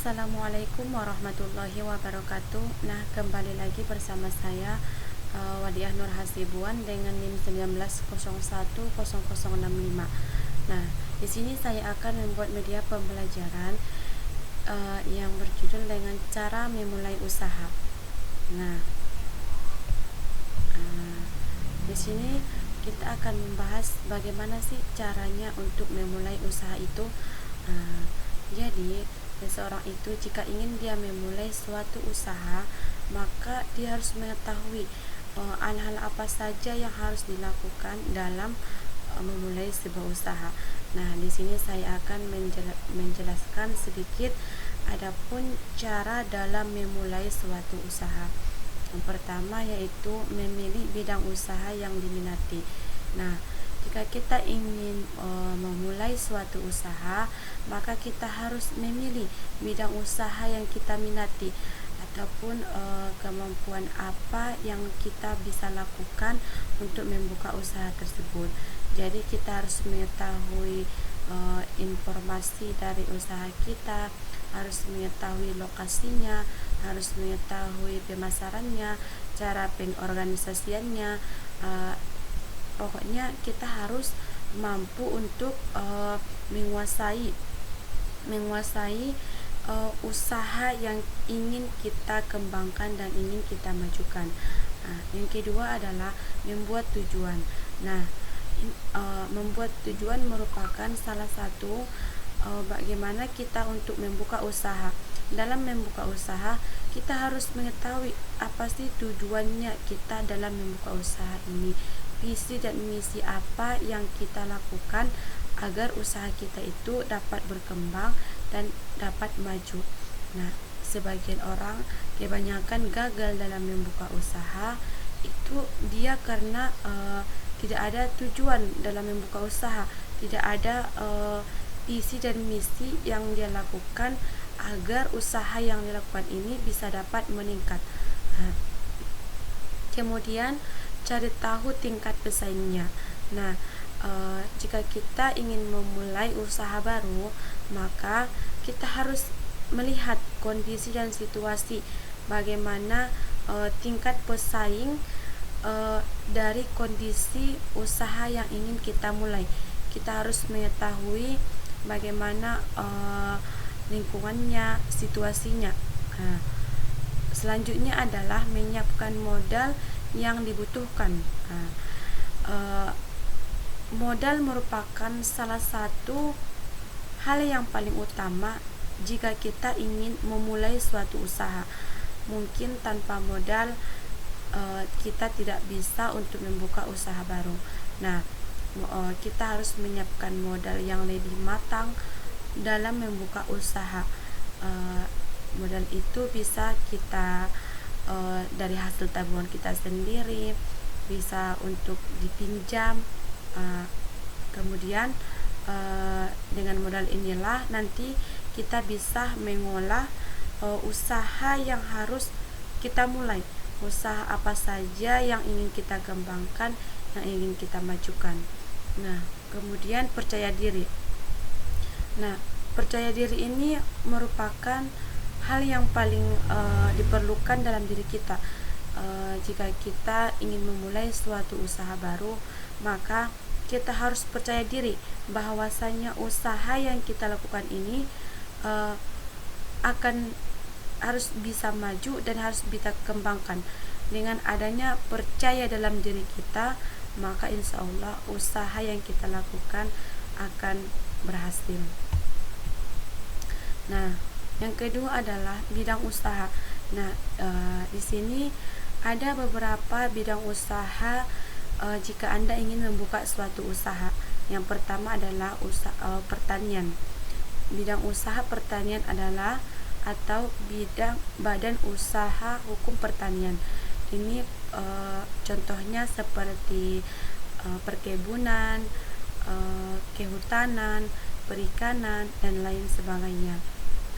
Assalamualaikum warahmatullahi wabarakatuh. Nah, kembali lagi bersama saya Wadiah Nur Hasibuan dengan NIM 19010065. Nah, di sini saya akan membuat media pembelajaran yang berjudul dengan cara memulai usaha. Nah, di sini kita akan membahas bagaimana sih caranya untuk memulai usaha itu. Jadi seseorang itu jika ingin dia memulai suatu usaha, maka dia harus mengetahui hal-hal apa saja yang harus dilakukan dalam memulai sebuah usaha. Nah, di sini saya akan menjelaskan sedikit adapun cara dalam memulai suatu usaha. Yang pertama yaitu memilih bidang usaha yang diminati. Nah, jika kita ingin memulai suatu usaha, maka kita harus memilih bidang usaha yang kita minati ataupun kemampuan apa yang kita bisa lakukan untuk membuka usaha tersebut. Jadi kita harus mengetahui informasi dari usaha kita, harus mengetahui lokasinya, harus mengetahui pemasarannya, cara pengorganisasiannya. Pokoknya kita harus mampu untuk menguasai usaha yang ingin kita kembangkan dan ingin kita majukan. Nah, yang kedua adalah membuat tujuan. Nah, membuat tujuan merupakan salah satu bagaimana kita untuk membuka usaha. Dalam membuka usaha, kita harus mengetahui apa sih tujuannya kita dalam membuka usaha ini. Visi dan misi apa yang kita lakukan agar usaha kita itu dapat berkembang dan dapat maju. Nah, sebagian orang kebanyakan gagal dalam membuka usaha itu dia karena tidak ada tujuan dalam membuka usaha, tidak ada visi dan misi yang dia lakukan agar usaha yang dilakukan ini bisa dapat meningkat. Kemudian cari tahu tingkat pesaingnya. Nah, jika kita ingin memulai usaha baru, maka kita harus melihat kondisi dan situasi bagaimana tingkat pesaing dari kondisi usaha yang ingin kita mulai. Kita harus mengetahui bagaimana lingkungannya, situasinya. Nah, selanjutnya adalah menyiapkan modal yang dibutuhkan. Modal merupakan salah satu hal yang paling utama jika kita ingin memulai suatu usaha. Mungkin tanpa modal kita tidak bisa untuk membuka usaha baru. Nah, kita harus menyiapkan modal yang lebih matang dalam membuka usaha. Modal itu bisa kita dari hasil tabungan kita sendiri, bisa untuk dipinjam. Kemudian dengan modal inilah nanti kita bisa mengolah usaha yang harus kita mulai. Usaha apa saja yang ingin kita kembangkan, yang ingin kita majukan. Nah, kemudian percaya diri. Nah, percaya diri ini merupakan hal yang paling diperlukan dalam diri kita. Jika kita ingin memulai suatu usaha baru, maka kita harus percaya diri bahwasanya usaha yang kita lakukan ini harus bisa maju dan harus kita kembangkan. Dengan adanya percaya dalam diri kita, maka insya Allah usaha yang kita lakukan akan berhasil. Nah, yang kedua adalah bidang usaha. Nah, di sini ada beberapa bidang usaha jika Anda ingin membuka suatu usaha. Yang pertama adalah pertanian. Bidang usaha pertanian adalah atau bidang badan usaha hukum pertanian. Ini contohnya seperti perkebunan, kehutanan, perikanan, dan lain sebagainya.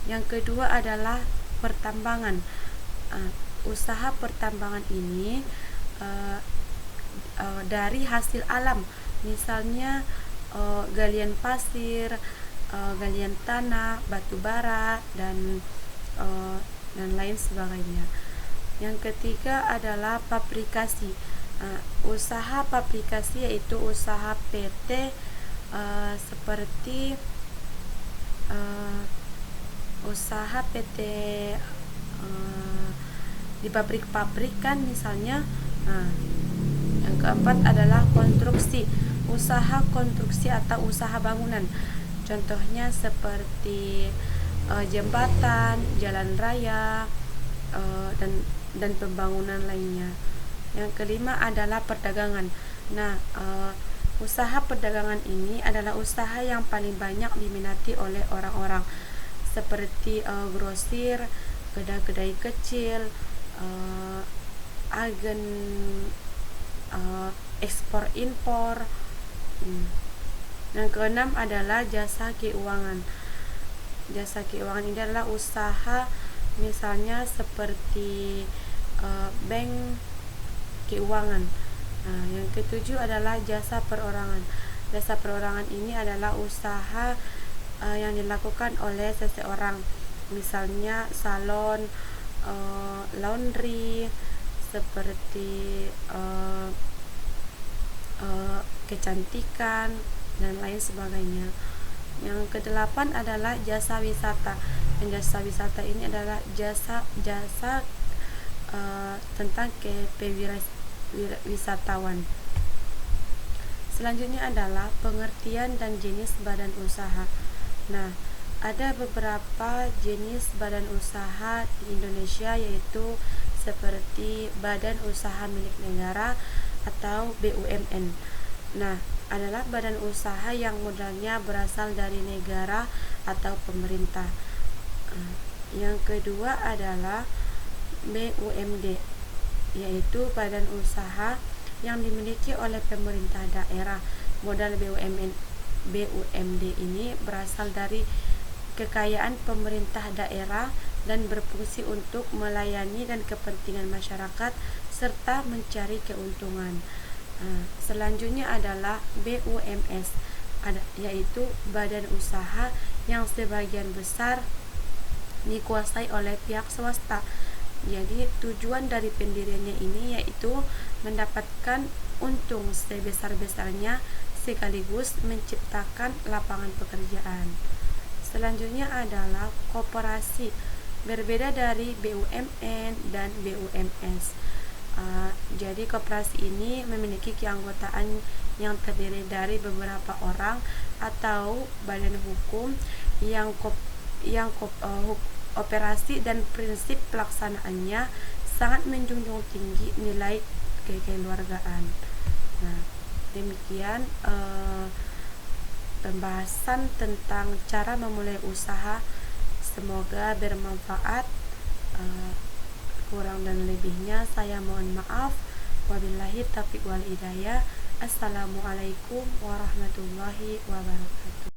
Yang kedua adalah pertambangan. Usaha pertambangan ini dari hasil alam, misalnya galian pasir, galian tanah, batu bara, dan lain sebagainya. Yang ketiga adalah pabrikasi. Usaha pabrikasi yaitu usaha PT seperti usaha PT di pabrik-pabrik kan misalnya. Yang keempat adalah konstruksi, usaha konstruksi atau usaha bangunan. Contohnya seperti jembatan, jalan raya, dan pembangunan lainnya. Yang kelima adalah perdagangan. Nah, usaha perdagangan ini adalah usaha yang paling banyak diminati oleh orang-orang, seperti grosir, kedai-kedai kecil, agen ekspor impor. Yang keenam adalah jasa keuangan. Jasa keuangan ini adalah usaha misalnya seperti bank keuangan. Yang ketujuh adalah jasa perorangan. Jasa perorangan ini adalah usaha yang dilakukan oleh seseorang, misalnya salon, laundry, seperti kecantikan dan lain sebagainya. Yang kedelapan adalah jasa wisata. Dan jasa wisata ini adalah jasa tentang wisatawan. Selanjutnya adalah pengertian dan jenis badan usaha. Nah, ada beberapa jenis badan usaha di Indonesia, yaitu seperti badan usaha milik negara atau BUMN. Nah, adalah badan usaha yang modalnya berasal dari negara atau pemerintah. Yang kedua adalah BUMD, yaitu badan usaha yang dimiliki oleh pemerintah daerah. Modal BUMD ini berasal dari kekayaan pemerintah daerah dan berfungsi untuk melayani dan kepentingan masyarakat serta mencari keuntungan. Selanjutnya adalah BUMS, yaitu badan usaha yang sebagian besar dikuasai oleh pihak swasta. Jadi tujuan dari pendiriannya ini yaitu mendapatkan untung sebesar-besarnya sekaligus menciptakan lapangan pekerjaan. Selanjutnya adalah koperasi. Berbeda dari BUMN dan BUMS. Jadi koperasi ini memiliki keanggotaan yang terdiri dari beberapa orang atau badan hukum yang operasi dan prinsip pelaksanaannya sangat menjunjung tinggi nilai kekeluargaan. Nah, demikian pembahasan tentang cara memulai usaha. Semoga bermanfaat. Kurang dan lebihnya saya mohon maaf. Wabillahi taufiq wal hidayah. Assalamualaikum warahmatullahi wabarakatuh.